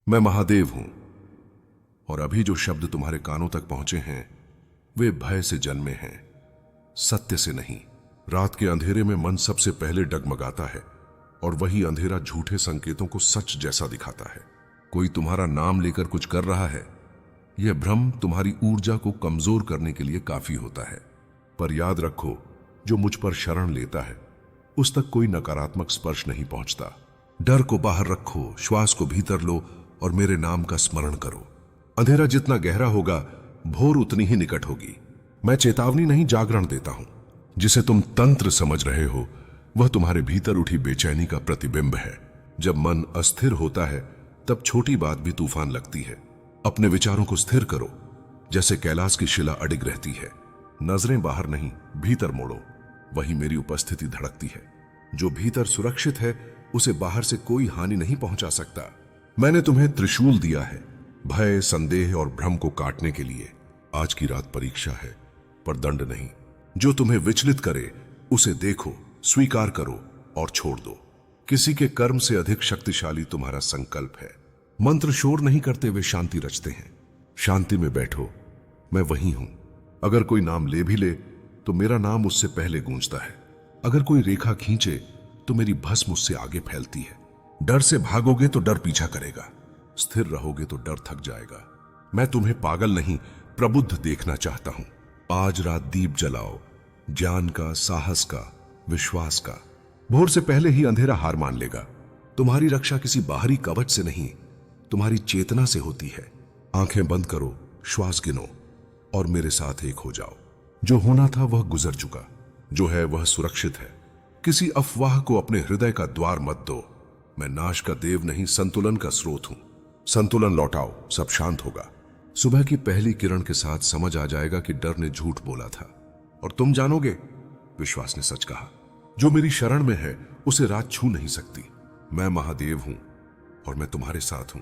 मैं महादेव हूं और अभी जो शब्द तुम्हारे कानों तक पहुंचे हैं वे भय से जन्मे हैं, सत्य से नहीं। रात के अंधेरे में मन सबसे पहले डगमगाता है और वही अंधेरा झूठे संकेतों को सच जैसा दिखाता है। कोई तुम्हारा नाम लेकर कुछ कर रहा है, यह भ्रम तुम्हारी ऊर्जा को कमजोर करने के लिए काफी होता है। पर याद रखो, जो मुझ पर शरण लेता है उस तक कोई नकारात्मक स्पर्श नहीं पहुंचता। डर को बाहर रखो, श्वास को भीतर लो और मेरे नाम का स्मरण करो। अंधेरा जितना गहरा होगा, भोर उतनी ही निकट होगी। मैं चेतावनी नहीं, जागरण देता हूं। जिसे तुम तंत्र समझ रहे हो वह तुम्हारे भीतर उठी बेचैनी का प्रतिबिंब है। जब मन अस्थिर होता है तब छोटी बात भी तूफान लगती है। अपने विचारों को स्थिर करो, जैसे कैलाश की शिला अडिग रहती है। नजरें बाहर नहीं, भीतर मोड़ो, वही मेरी उपस्थिति धड़कती है। जो भीतर सुरक्षित है उसे बाहर से कोई हानि नहीं पहुंचा सकता। मैंने तुम्हें त्रिशूल दिया है, भय, संदेह और भ्रम को काटने के लिए। आज की रात परीक्षा है, पर दंड नहीं। जो तुम्हें विचलित करे उसे देखो, स्वीकार करो और छोड़ दो। किसी के कर्म से अधिक शक्तिशाली तुम्हारा संकल्प है। मंत्र शोर नहीं करते, वे शांति रचते हैं। शांति में बैठो, मैं वही हूं। अगर कोई नाम ले भी ले तो मेरा नाम उससे पहले गूंजता है। अगर कोई रेखा खींचे तो मेरी भस्म उससे आगे फैलती है। डर से भागोगे तो डर पीछा करेगा, स्थिर रहोगे तो डर थक जाएगा। मैं तुम्हें पागल नहीं, प्रबुद्ध देखना चाहता हूं। आज रात दीप जलाओ, ज्ञान का, साहस का, विश्वास का। भोर से पहले ही अंधेरा हार मान लेगा। तुम्हारी रक्षा किसी बाहरी कवच से नहीं, तुम्हारी चेतना से होती है। आंखें बंद करो, श्वास गिनो और मेरे साथ एक हो जाओ। जो होना था वह गुजर चुका, जो है वह सुरक्षित है। किसी अफवाह को अपने हृदय का द्वार मत दो। मैं नाश का देव नहीं, संतुलन का स्रोत हूं। संतुलन लौटाओ, सब शांत होगा। सुबह की पहली किरण के साथ समझ आ जाएगा कि डर ने झूठ बोला था और तुम जानोगे विश्वास ने सच कहा। जो मेरी शरण में है उसे रात छू नहीं सकती। मैं महादेव हूं और मैं तुम्हारे साथ हूं।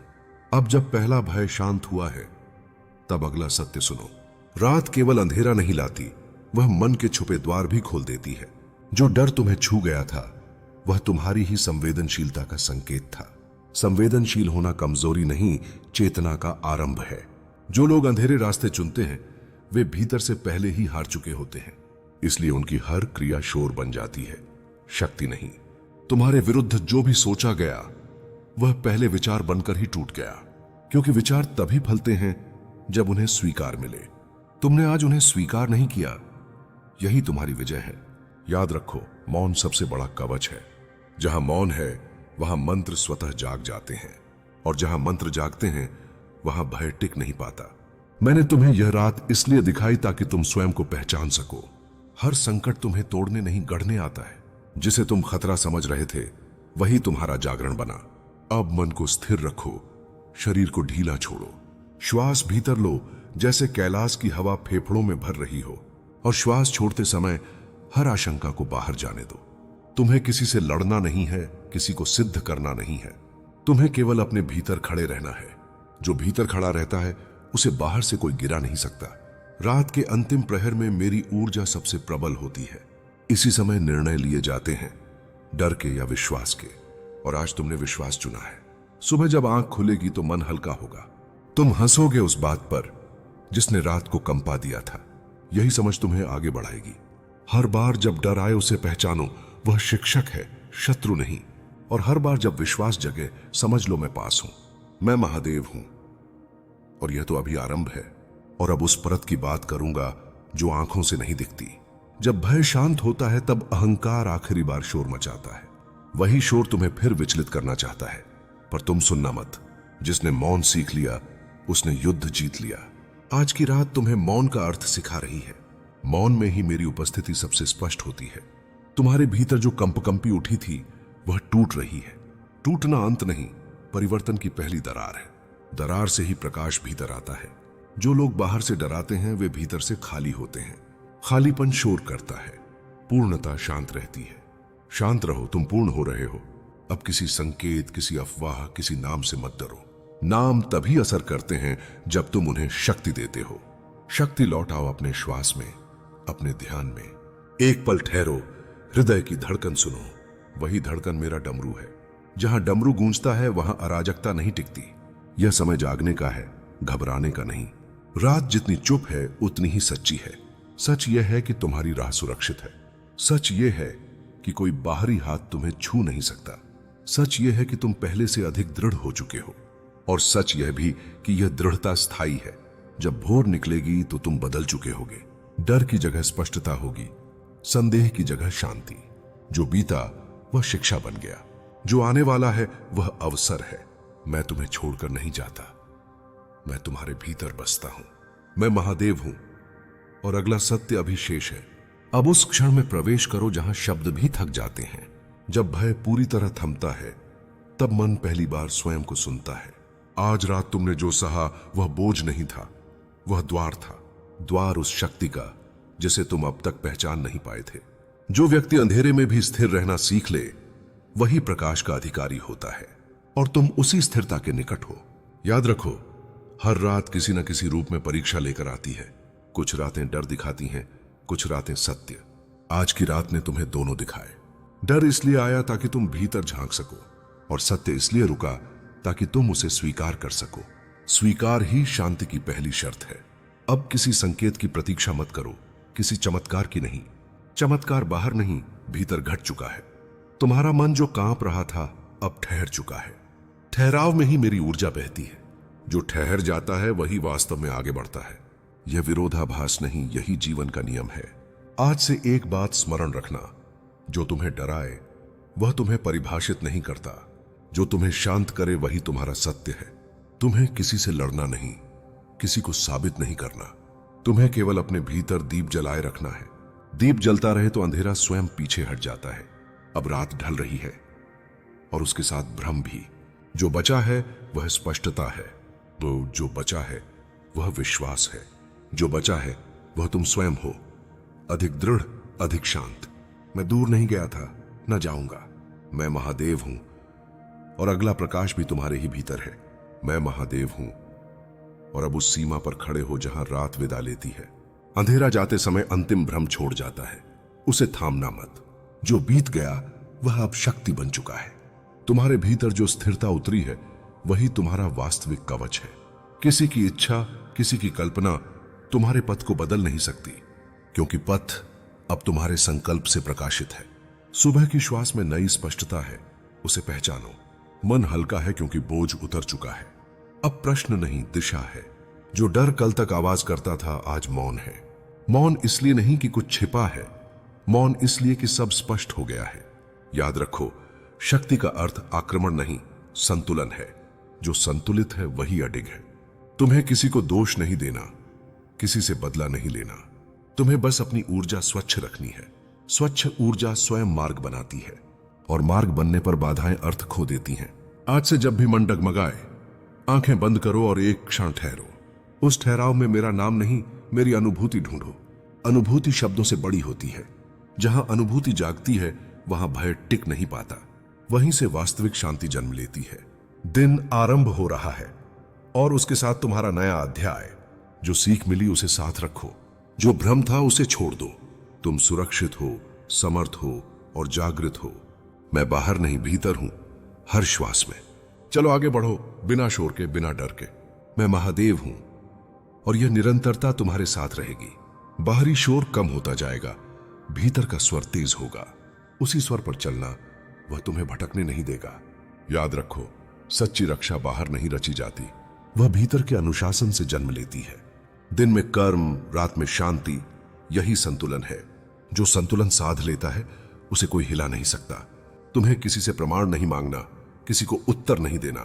अब जब पहला भय शांत हुआ है तब अगला सत्य सुनो। रात केवल अंधेरा नहीं लाती, वह मन के छुपे द्वार भी खोल देती है। जो डर तुम्हें छू गया था वह तुम्हारी ही संवेदनशीलता का संकेत था। संवेदनशील होना कमजोरी नहीं, चेतना का आरंभ है। जो लोग अंधेरे रास्ते चुनते हैं वे भीतर से पहले ही हार चुके होते हैं, इसलिए उनकी हर क्रिया शोर बन जाती है, शक्ति नहीं। तुम्हारे विरुद्ध जो भी सोचा गया वह पहले विचार बनकर ही टूट गया, क्योंकि विचार तभी फलते हैं जब उन्हें स्वीकार मिले। तुमने आज उन्हें स्वीकार नहीं किया, यही तुम्हारी विजय है। याद रखो, मौन सबसे बड़ा कवच है। जहां मौन है वहां मंत्र स्वतः जाग जाते हैं, और जहां मंत्र जागते हैं वहां भय टिक नहीं पाता। मैंने तुम्हें यह रात इसलिए दिखाई ताकि तुम स्वयं को पहचान सको। हर संकट तुम्हें तोड़ने नहीं, गढ़ने आता है। जिसे तुम खतरा समझ रहे थे वही तुम्हारा जागरण बना। अब मन को स्थिर रखो, शरीर को ढीला छोड़ो। श्वास भीतर लो, जैसे कैलाश की हवा फेफड़ों में भर रही हो, और श्वास छोड़ते समय हर आशंका को बाहर जाने दो। तुम्हें किसी से लड़ना नहीं है, किसी को सिद्ध करना नहीं है। तुम्हें केवल अपने भीतर खड़े रहना है। जो भीतर खड़ा रहता है उसे बाहर से कोई गिरा नहीं सकता। रात के अंतिम प्रहर में मेरी ऊर्जा सबसे प्रबल होती है। इसी समय निर्णय लिए जाते हैं, डर के या विश्वास के, और आज तुमने विश्वास चुना है। सुबह जब आंख खुलेगी तो मन हल्का होगा। तुम हंसोगे उस बात पर जिसने रात को कंपा दिया था। यही समझ तुम्हें आगे बढ़ाएगी। हर बार जब डर आए उसे पहचानो, वह शिक्षक है, शत्रु नहीं। और हर बार जब विश्वास जगे समझ लो मैं पास हूं। मैं महादेव हूं और यह तो अभी आरंभ है। और अब उस परत की बात करूंगा जो आंखों से नहीं दिखती। जब भय शांत होता है तब अहंकार आखिरी बार शोर मचाता है। वही शोर तुम्हें फिर विचलित करना चाहता है, पर तुम सुनना मत। जिसने मौन सीख लिया उसने युद्ध जीत लिया। आज की रात तुम्हें मौन का अर्थ सिखा रही है। मौन में ही मेरी उपस्थिति सबसे स्पष्ट होती है। तुम्हारे भीतर जो कंपकंपी उठी थी वह टूट रही है। टूटना अंत नहीं, परिवर्तन की पहली दरार है। दरार से ही प्रकाश भीतर आता है। जो लोग बाहर से डराते हैं वे भीतर से खाली होते हैं। खालीपन शोर करता है, पूर्णता शांत रहती है। शांत रहो, तुम पूर्ण हो रहे हो। अब किसी संकेत, किसी अफवाह, किसी नाम से मत डरो। नाम तभी असर करते हैं जब तुम उन्हें शक्ति देते हो। शक्ति लौटाओ अपने श्वास में, अपने ध्यान में। एक पल ठहरो, हृदय की धड़कन सुनो। वही धड़कन मेरा डमरू है। जहां डमरू गूंजता है वहां अराजकता नहीं टिकती। यह समय जागने का है, घबराने का नहीं। रात जितनी चुप है उतनी ही सच्ची है। सच यह है कि तुम्हारी राह सुरक्षित है। सच यह है कि कोई बाहरी हाथ तुम्हें छू नहीं सकता। सच यह है कि तुम पहले से अधिक दृढ़ हो चुके हो। और सच यह भी कि यह दृढ़ता स्थायी है। जब भोर निकलेगी तो तुम बदल चुके होगे। डर की जगह स्पष्टता होगी, संदेह की जगह शांति। जो बीता वह शिक्षा बन गया, जो आने वाला है वह अवसर है। मैं तुम्हें छोड़कर नहीं जाता, मैं तुम्हारे भीतर बसता हूं। मैं महादेव हूं और अगला सत्य अभी शेष है। अब उस क्षण में प्रवेश करो जहां शब्द भी थक जाते हैं। जब भय पूरी तरह थमता है तब मन पहली बार स्वयं को सुनता है। आज रात तुमने जो सहा वह बोझ नहीं था, वह द्वार था। द्वार उस शक्ति का जिसे तुम अब तक पहचान नहीं पाए थे। जो व्यक्ति अंधेरे में भी स्थिर रहना सीख ले वही प्रकाश का अधिकारी होता है, और तुम उसी स्थिरता के निकट हो। याद रखो, हर रात किसी न किसी रूप में परीक्षा लेकर आती है। कुछ रातें डर दिखाती हैं, कुछ रातें सत्य। आज की रात ने तुम्हें दोनों दिखाए। डर इसलिए आया ताकि तुम भीतर झांक सको, और सत्य इसलिए रुका ताकि तुम उसे स्वीकार कर सको। स्वीकार ही शांति की पहली शर्त है। अब किसी संकेत की प्रतीक्षा मत करो, किसी चमत्कार की नहीं। चमत्कार बाहर नहीं, भीतर घट चुका है। तुम्हारा मन जो कांप रहा था अब ठहर चुका है। ठहराव में ही मेरी ऊर्जा बहती है। जो ठहर जाता है वही वास्तव में आगे बढ़ता है। यह विरोधाभास नहीं, यही जीवन का नियम है। आज से एक बात स्मरण रखना, जो तुम्हें डराए वह तुम्हें परिभाषित नहीं करता। जो तुम्हें शांत करे वही तुम्हारा सत्य है। तुम्हें किसी से लड़ना नहीं, किसी को साबित नहीं करना। तुम्हें केवल अपने भीतर दीप जलाए रखना है। दीप जलता रहे तो अंधेरा स्वयं पीछे हट जाता है। अब रात ढल रही है और उसके साथ भ्रम भी। जो बचा है वह स्पष्टता है, तो जो बचा है वह विश्वास है। जो बचा है वह तुम स्वयं हो, अधिक दृढ़, अधिक शांत। मैं दूर नहीं गया था, न जाऊंगा। मैं महादेव हूं और अगला प्रकाश भी तुम्हारे ही भीतर है। मैं महादेव हूं और अब उस सीमा पर खड़े हो जहां रात विदा लेती है। अंधेरा जाते समय अंतिम भ्रम छोड़ जाता है, उसे थामना मत। जो बीत गया वह अब शक्ति बन चुका है। तुम्हारे भीतर जो स्थिरता उतरी है वही तुम्हारा वास्तविक कवच है। किसी की इच्छा, किसी की कल्पना तुम्हारे पथ को बदल नहीं सकती, क्योंकि पथ अब तुम्हारे संकल्प से प्रकाशित है। सुबह की श्वास में नई स्पष्टता है, उसे पहचानो। मन हल्का है क्योंकि बोझ उतर चुका है। अब प्रश्न नहीं, दिशा है। जो डर कल तक आवाज करता था आज मौन है। मौन इसलिए नहीं कि कुछ छिपा है, मौन इसलिए कि सब स्पष्ट हो गया है। याद रखो, शक्ति का अर्थ आक्रमण नहीं, संतुलन है। जो संतुलित है वही अडिग है। तुम्हें किसी को दोष नहीं देना, किसी से बदला नहीं लेना। तुम्हें बस अपनी ऊर्जा स्वच्छ रखनी है। स्वच्छ ऊर्जा स्वयं मार्ग बनाती है, और मार्ग बनने पर बाधाएं अर्थ खो देती हैं। आज से जब भी मन डगमगाए, आंखें बंद करो और एक क्षण ठहरो। उस ठहराव में मेरा नाम नहीं, मेरी अनुभूति ढूंढो। अनुभूति शब्दों से बड़ी होती है। जहां अनुभूति जागती है वहां भय टिक नहीं पाता। वहीं से वास्तविक शांति जन्म लेती है। दिन आरंभ हो रहा है और उसके साथ तुम्हारा नया अध्याय। जो सीख मिली उसे साथ रखो, जो भ्रम था उसे छोड़ दो। तुम सुरक्षित हो, समर्थ हो और जागृत हो। मैं बाहर नहीं, भीतर हूं, हर श्वास में। चलो आगे बढ़ो, बिना शोर के, बिना डर के। मैं महादेव हूं और यह निरंतरता तुम्हारे साथ रहेगी। बाहरी शोर कम होता जाएगा, भीतर का स्वर तेज होगा। उसी स्वर पर चलना, वह तुम्हें भटकने नहीं देगा। याद रखो, सच्ची रक्षा बाहर नहीं रची जाती, वह भीतर के अनुशासन से जन्म लेती है। दिन में कर्म, रात में शांति, यही संतुलन है। जो संतुलन साध लेता है उसे कोई हिला नहीं सकता। तुम्हें किसी से प्रमाण नहीं मांगना, किसी को उत्तर नहीं देना।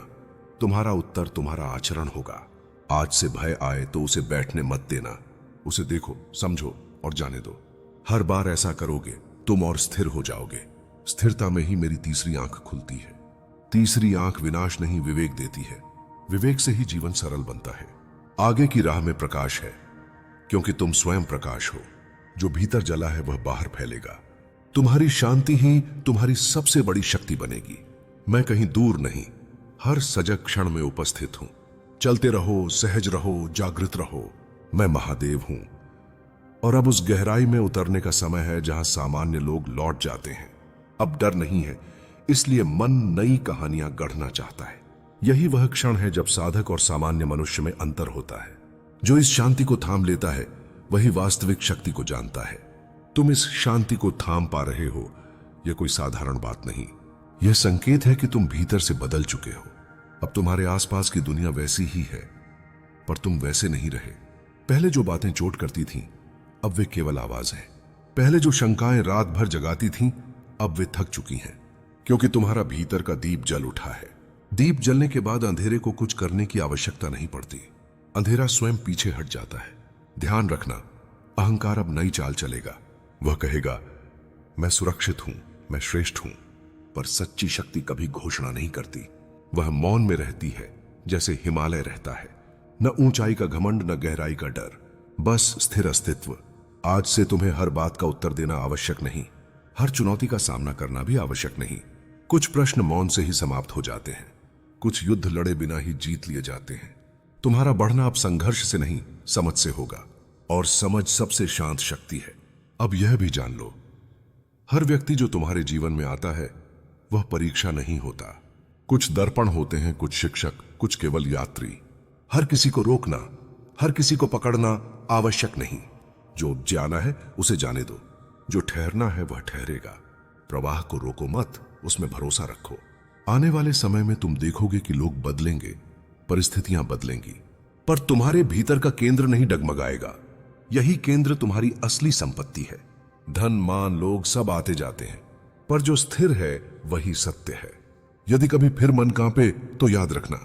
तुम्हारा उत्तर तुम्हारा आचरण होगा। आज से भय आए तो उसे बैठने मत देना। उसे देखो, समझो और जाने दो। हर बार ऐसा करोगे तुम और स्थिर हो जाओगे। स्थिरता में ही मेरी तीसरी आंख खुलती है। तीसरी आंख विनाश नहीं, विवेक देती है। विवेक से ही जीवन सरल बनता है। आगे की राह में प्रकाश है, क्योंकि तुम स्वयं प्रकाश हो। जो भीतर जला है वह बाहर फैलेगा। तुम्हारी शांति ही तुम्हारी सबसे बड़ी शक्ति बनेगी। मैं कहीं दूर नहीं, हर सजग क्षण में उपस्थित हूं। चलते रहो, सहज रहो, जागृत रहो। मैं महादेव हूं और अब उस गहराई में उतरने का समय है जहां सामान्य लोग लौट जाते हैं। अब डर नहीं है, इसलिए मन नई कहानियां गढ़ना चाहता है। यही वह क्षण है जब साधक और सामान्य मनुष्य में अंतर होता है। जो इस शांति को थाम लेता है वही वास्तविक शक्ति को जानता है। तुम इस शांति को थाम पा रहे हो, यह कोई साधारण बात नहीं। यह संकेत है कि तुम भीतर से बदल चुके हो। अब तुम्हारे आसपास की दुनिया वैसी ही है, पर तुम वैसे नहीं रहे। पहले जो बातें चोट करती थीं, अब वे केवल आवाज है। पहले जो शंकाएं रात भर जगाती थीं, अब वे थक चुकी हैं, क्योंकि तुम्हारा भीतर का दीप जल उठा है। दीप जलने के बाद अंधेरे को कुछ करने की आवश्यकता नहीं पड़ती। अंधेरा स्वयं पीछे हट जाता है। ध्यान रखना, अहंकार अब नई चाल चलेगा। वह कहेगा, मैं सुरक्षित हूं, मैं श्रेष्ठ हूं। पर सच्ची शक्ति कभी घोषणा नहीं करती। वह मौन में रहती है, जैसे हिमालय रहता है। न ऊंचाई का घमंड, न गहराई का डर, बस स्थिर अस्तित्व। आज से तुम्हें हर बात का उत्तर देना आवश्यक नहीं, हर चुनौती का सामना करना भी आवश्यक नहीं। कुछ प्रश्न मौन से ही समाप्त हो जाते हैं, कुछ युद्ध लड़े बिना ही जीत लिए जाते हैं। तुम्हारा बढ़ना अब संघर्ष से नहीं, समझ से होगा, और समझ सबसे शांत शक्ति है। अब यह भी जान लो, हर व्यक्ति जो तुम्हारे जीवन में आता है वह परीक्षा नहीं होता। कुछ दर्पण होते हैं, कुछ शिक्षक, कुछ केवल यात्री। हर किसी को रोकना, हर किसी को पकड़ना आवश्यक नहीं। जो जाना है उसे जाने दो, जो ठहरना है वह ठहरेगा। प्रवाह को रोको मत, उसमें भरोसा रखो। आने वाले समय में तुम देखोगे कि लोग बदलेंगे, परिस्थितियां बदलेंगी, पर तुम्हारे भीतर का केंद्र नहीं डगमगाएगा। यही केंद्र तुम्हारी असली संपत्ति है। धन, मान, लोग सब आते जाते हैं, पर जो स्थिर है वही सत्य है। यदि कभी फिर मन कांपे तो याद रखना,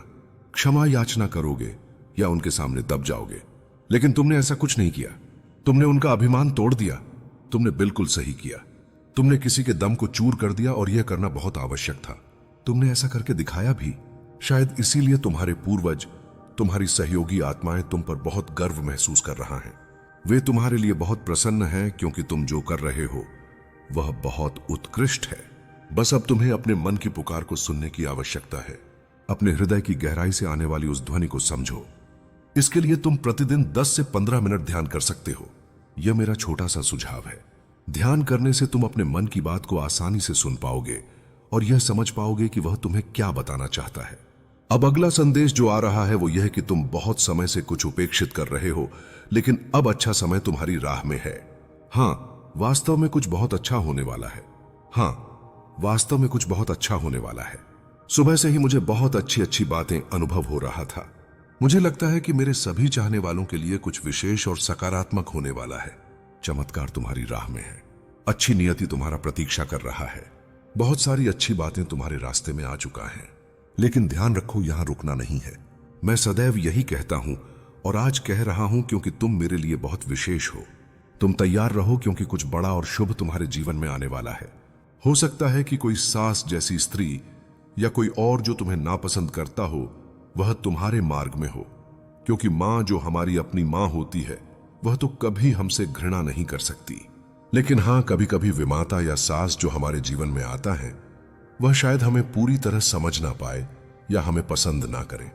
क्षमा याचना करोगे या उनके सामने दब जाओगे। लेकिन तुमने ऐसा कुछ नहीं किया। तुमने उनका अभिमान तोड़ दिया। तुमने बिल्कुल सही किया। तुमने किसी के दम को चूर कर दिया, और यह करना बहुत आवश्यक था। तुमने ऐसा करके दिखाया भी। शायद इसीलिए तुम्हारे पूर्वज, तुम्हारी सहयोगी आत्माएं तुम पर बहुत गर्व महसूस कर रहा हैं। वे तुम्हारे लिए बहुत प्रसन्न हैं, क्योंकि तुम जो कर रहे हो वह बहुत उत्कृष्ट है। बस अब तुम्हें अपने मन की पुकार को सुनने की आवश्यकता है। अपने हृदय की गहराई से आने वाली उस ध्वनि को समझो। इसके लिए तुम प्रतिदिन 10 से 15 मिनट ध्यान कर सकते हो। यह मेरा छोटा सा सुझाव है। ध्यान करने से तुम अपने मन की बात को आसानी से सुन पाओगे और यह समझ पाओगे कि वह तुम्हें क्या बताना चाहता है। अब अगला संदेश जो आ रहा है वो यह कि तुम बहुत समय से कुछ उपेक्षित कर रहे हो, लेकिन अब अच्छा समय तुम्हारी राह में है। हाँ, वास्तव में कुछ बहुत अच्छा होने वाला है। हाँ, वास्तव में कुछ बहुत अच्छा होने वाला है। सुबह से ही मुझे बहुत अच्छी अच्छी बातें अनुभव हो रहा था। मुझे लगता है कि मेरे सभी चाहने वालों के लिए कुछ विशेष और सकारात्मक होने वाला है। चमत्कार तुम्हारी राह में है। अच्छी नियति तुम्हारा प्रतीक्षा कर रहा है। बहुत सारी अच्छी बातें तुम्हारे रास्ते में आ चुका है। लेकिन ध्यान रखो, यहां रुकना नहीं है। मैं सदैव यही कहता हूं और आज कह रहा हूं, क्योंकि तुम मेरे लिए बहुत विशेष हो। तुम तैयार रहो, क्योंकि कुछ बड़ा और शुभ तुम्हारे जीवन में आने वाला है। हो सकता है कि कोई सास जैसी स्त्री या कोई और जो तुम्हें नापसंद करता हो वह तुम्हारे मार्ग में हो, क्योंकि मां जो हमारी अपनी मां होती है वह तो कभी हमसे घृणा नहीं कर सकती। लेकिन हां, कभी कभी विमाता या सास जो हमारे जीवन में आता है वह शायद हमें पूरी तरह समझ ना पाए या हमें पसंद ना करे।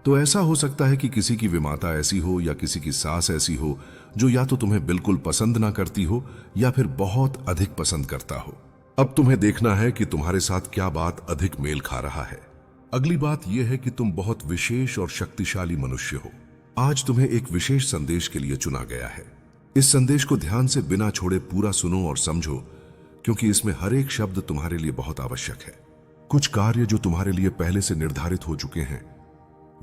तो ऐसा हो सकता है कि किसी की विमाता ऐसी हो या किसी की सास ऐसी हो जो या तो तुम्हें बिल्कुल पसंद ना करती हो या फिर बहुत अधिक पसंद करता हो। अब तुम्हें देखना है कि तुम्हारे साथ क्या बात अधिक मेल खा रहा है। अगली बात यह है कि तुम बहुत विशेष और शक्तिशाली मनुष्य हो। आज तुम्हें एक विशेष संदेश के लिए चुना गया है। इस संदेश को ध्यान से बिना छोड़े पूरा सुनो और समझो, क्योंकि इसमें हर एक शब्द तुम्हारे लिए बहुत आवश्यक है। कुछ कार्य जो तुम्हारे लिए पहले से निर्धारित हो चुके हैं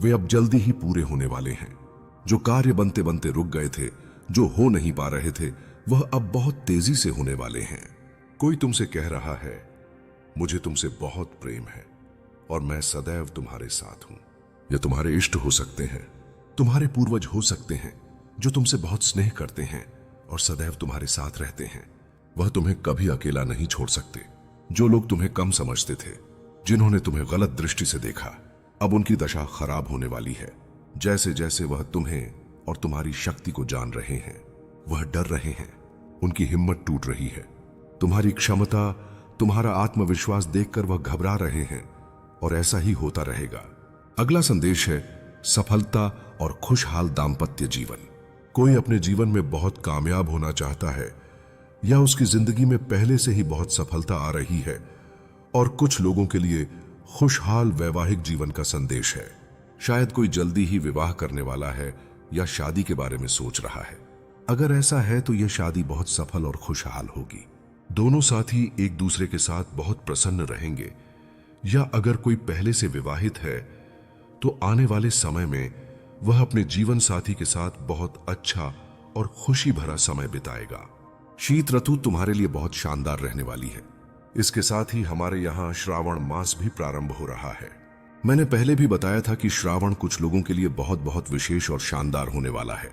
वे अब जल्दी ही पूरे होने वाले हैं। जो कार्य बनते बनते रुक गए थे, जो हो नहीं पा रहे थे, वह अब बहुत तेजी से होने वाले हैं। कोई तुमसे कह रहा है, मुझे तुमसे बहुत प्रेम है और मैं सदैव तुम्हारे साथ हूं। यह तुम्हारे इष्ट हो सकते हैं, तुम्हारे पूर्वज हो सकते हैं जो तुमसे बहुत स्नेह करते हैं और सदैव तुम्हारे साथ रहते हैं। वह तुम्हें कभी अकेला नहीं छोड़ सकते। जो लोग तुम्हें कम समझते थे, जिन्होंने तुम्हें गलत दृष्टि से देखा, अब उनकी दशा खराब होने वाली है। जैसे जैसे वह तुम्हें और तुम्हारी शक्ति को जान रहे हैं, वह डर रहे हैं, उनकी हिम्मत टूट रही है। तुम्हारी क्षमता, तुम्हारा आत्मविश्वास देखकर वह घबरा रहे हैं और ऐसा ही होता रहेगा। अगला संदेश है सफलता और खुशहाल दाम्पत्य जीवन। कोई अपने जीवन में बहुत कामयाब होना चाहता है या उसकी जिंदगी में पहले से ही बहुत सफलता आ रही है, और कुछ लोगों के लिए खुशहाल वैवाहिक जीवन का संदेश है। शायद कोई जल्दी ही विवाह करने वाला है या शादी के बारे में सोच रहा है। अगर ऐसा है तो यह शादी बहुत सफल और खुशहाल होगी। दोनों साथी एक दूसरे के साथ बहुत प्रसन्न रहेंगे। या अगर कोई पहले से विवाहित है तो आने वाले समय में वह अपने जीवन साथी के साथ बहुत अच्छा और खुशी भरा समय बिताएगा। शीत ऋतु तुम्हारे लिए बहुत शानदार रहने वाली है। इसके साथ ही हमारे यहाँ श्रावण मास भी प्रारंभ हो रहा है। मैंने पहले भी बताया था कि श्रावण कुछ लोगों के लिए बहुत बहुत विशेष और शानदार होने वाला है।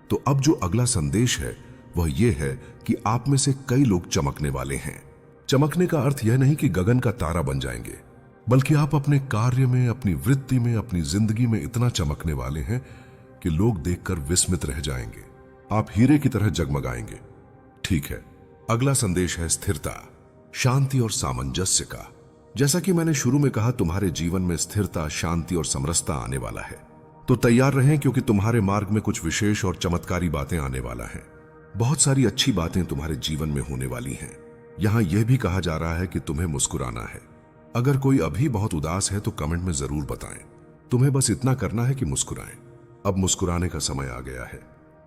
तो अब जो अगला संदेश है वह यह है कि आप में से कई लोग चमकने वाले हैं। चमकने का अर्थ यह नहीं कि गगन का तारा बन जाएंगे, बल्कि आप अपने कार्य में, अपनी वृत्ति में, अपनी जिंदगी में इतना चमकने वाले हैं कि लोग देखकर विस्मित रह जाएंगे। आप हीरे की तरह जगमगाएंगे। ठीक है, अगला संदेश है स्थिरता, शांति और सामंजस्य का। जैसा कि मैंने शुरू में कहा, तुम्हारे जीवन में स्थिरता, शांति और समरसता आने वाला है। तो तैयार रहें, क्योंकि तुम्हारे मार्ग में कुछ विशेष और चमत्कारी बातें आने वाला है। बहुत सारी अच्छी बातें तुम्हारे जीवन में होने वाली हैं। यहां यह भी कहा जा रहा है कि तुम्हें मुस्कुराना है। अगर कोई अभी बहुत उदास है तो कमेंट में जरूर बताएं। तुम्हें बस इतना करना है कि मुस्कुराएं। अब मुस्कुराने का समय आ गया है।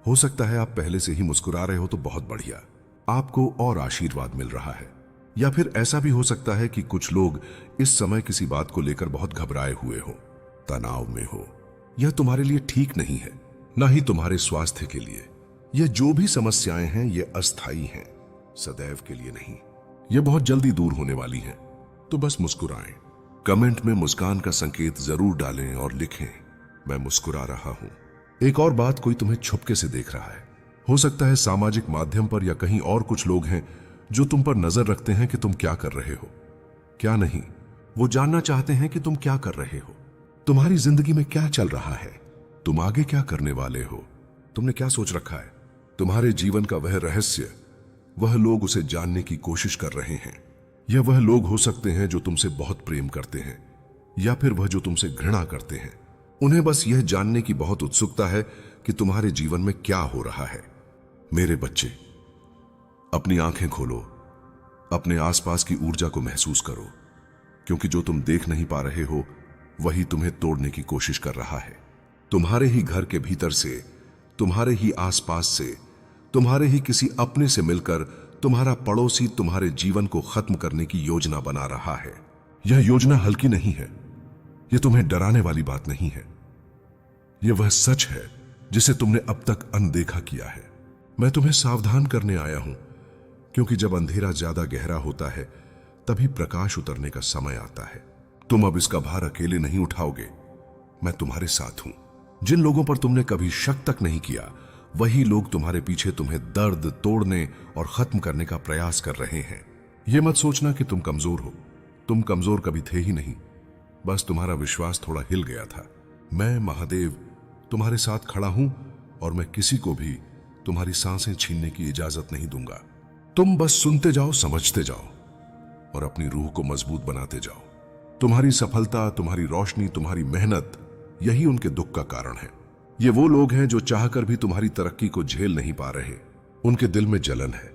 हो सकता है आप पहले से ही मुस्कुरा रहे हो तो बहुत बढ़िया, आपको और आशीर्वाद मिल रहा है। या फिर ऐसा भी हो सकता है कि कुछ लोग इस समय किसी बात को लेकर बहुत घबराए हुए हो, तनाव में हो। यह तुम्हारे लिए ठीक नहीं है, ना ही तुम्हारे स्वास्थ्य के लिए। यह जो भी समस्याएं हैं ये अस्थाई हैं, सदैव के लिए नहीं। यह बहुत जल्दी दूर होने वाली हैं। तो बस मुस्कुराएं। कमेंट में मुस्कान का संकेत जरूर डालें और लिखें, मैं मुस्कुरा रहा हूं। एक और बात, कोई तुम्हें छुपके से देख रहा है। हो सकता है सामाजिक माध्यम पर या कहीं और कुछ लोग हैं जो तुम पर नजर रखते हैं कि तुम क्या कर रहे हो, क्या नहीं। वो जानना चाहते हैं कि तुम क्या कर रहे हो, तुम्हारी जिंदगी में क्या चल रहा है, तुम आगे क्या करने वाले हो, तुमने क्या सोच रखा है। तुम्हारे जीवन का वह रहस्य, वह लोग उसे जानने की कोशिश कर रहे हैं। यह वह लोग हो सकते हैं जो तुमसे बहुत प्रेम करते हैं, या फिर वह जो तुमसे घृणा करते हैं। उन्हें बस यह जानने की बहुत उत्सुकता है कि तुम्हारे जीवन में क्या हो रहा है। मेरे बच्चे, अपनी आंखें खोलो, अपने आसपास की ऊर्जा को महसूस करो, क्योंकि जो तुम देख नहीं पा रहे हो वही तुम्हें तोड़ने की कोशिश कर रहा है। तुम्हारे ही घर के भीतर से, तुम्हारे ही आसपास से, तुम्हारे ही किसी अपने से मिलकर तुम्हारा पड़ोसी तुम्हारे जीवन को खत्म करने की योजना बना रहा है। यह योजना हल्की नहीं है। यह तुम्हें डराने वाली बात नहीं है। यह वह सच है जिसे तुमने अब तक अनदेखा किया है। मैं तुम्हें सावधान करने आया हूं, क्योंकि जब अंधेरा ज्यादा गहरा होता है तभी प्रकाश उतरने का समय आता है। तुम अब इसका भार अकेले नहीं उठाओगे, मैं तुम्हारे साथ हूं। जिन लोगों पर तुमने कभी शक तक नहीं किया, वही लोग तुम्हारे पीछे तुम्हें दर्द तोड़ने और खत्म करने का प्रयास कर रहे हैं। यह मत सोचना कि तुम कमजोर हो। तुम कमजोर कभी थे ही नहीं, बस तुम्हारा विश्वास थोड़ा हिल गया था। मैं महादेव तुम्हारे साथ खड़ा हूं और मैं किसी को भी तुम्हारी सांसें छीनने की इजाजत नहीं दूंगा। तुम बस सुनते जाओ, समझते जाओ और अपनी रूह को मजबूत बनाते जाओ। तुम्हारी सफलता, तुम्हारी रोशनी, तुम्हारी मेहनत, यही उनके दुख का कारण है। ये वो लोग हैं जो चाहकर भी तुम्हारी तरक्की को झेल नहीं पा रहे। उनके दिल में जलन है।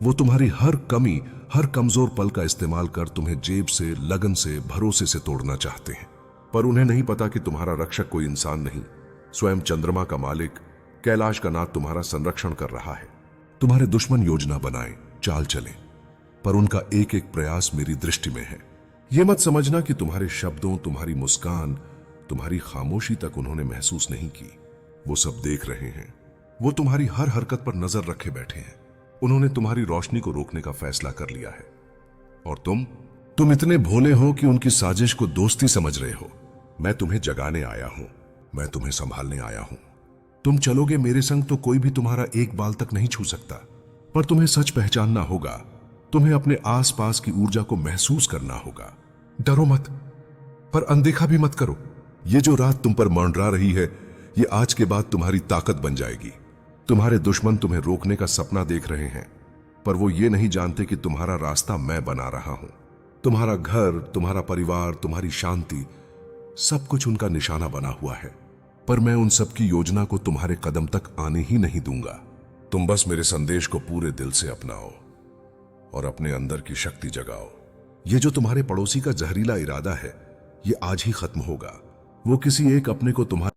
वो तुम्हारी हर कमी, हर कमजोर पल का इस्तेमाल कर तुम्हें जेब से, लगन से, भरोसे से तोड़ना चाहते हैं। पर उन्हें नहीं पता कि तुम्हारा रक्षक कोई इंसान नहीं, स्वयं चंद्रमा का मालिक कैलाश का नाथ तुम्हारा संरक्षण कर रहा है। तुम्हारे दुश्मन योजना बनाएं, चाल चलें, पर उनका एक एक प्रयास मेरी दृष्टि में है। यह मत समझना कि तुम्हारे शब्दों, तुम्हारी मुस्कान, तुम्हारी खामोशी तक उन्होंने महसूस नहीं की। वो सब देख रहे हैं। वो तुम्हारी हर हरकत पर नजर रखे बैठे हैं। उन्होंने तुम्हारी रोशनी को रोकने का फैसला कर लिया है। और तुम इतने भोले हो कि उनकी साजिश को दोस्ती समझ रहे हो। मैं तुम्हें जगाने आया हूं, मैं तुम्हें संभालने आया हूं। तुम चलोगे मेरे संग तो कोई भी तुम्हारा एक बाल तक नहीं छू सकता। पर तुम्हें सच पहचानना होगा। तुम्हें अपने आसपास की ऊर्जा को महसूस करना होगा। डरो मत, पर अनदेखा भी मत करो। ये जो रात तुम पर मंडरा रही है, ये आज के बाद तुम्हारी ताकत बन जाएगी। तुम्हारे दुश्मन तुम्हें रोकने का सपना देख रहे हैं, पर वो ये नहीं जानते कि तुम्हारा रास्ता मैं बना रहा हूं। तुम्हारा घर, तुम्हारा परिवार, तुम्हारी शांति, सब कुछ उनका निशाना बना हुआ है। पर मैं उन सब की योजना को तुम्हारे कदम तक आने ही नहीं दूंगा। तुम बस मेरे संदेश को पूरे दिल से अपनाओ और अपने अंदर की शक्ति जगाओ। ये जो तुम्हारे पड़ोसी का जहरीला इरादा है, ये आज ही खत्म होगा। वो किसी एक अपने को तुम्हारे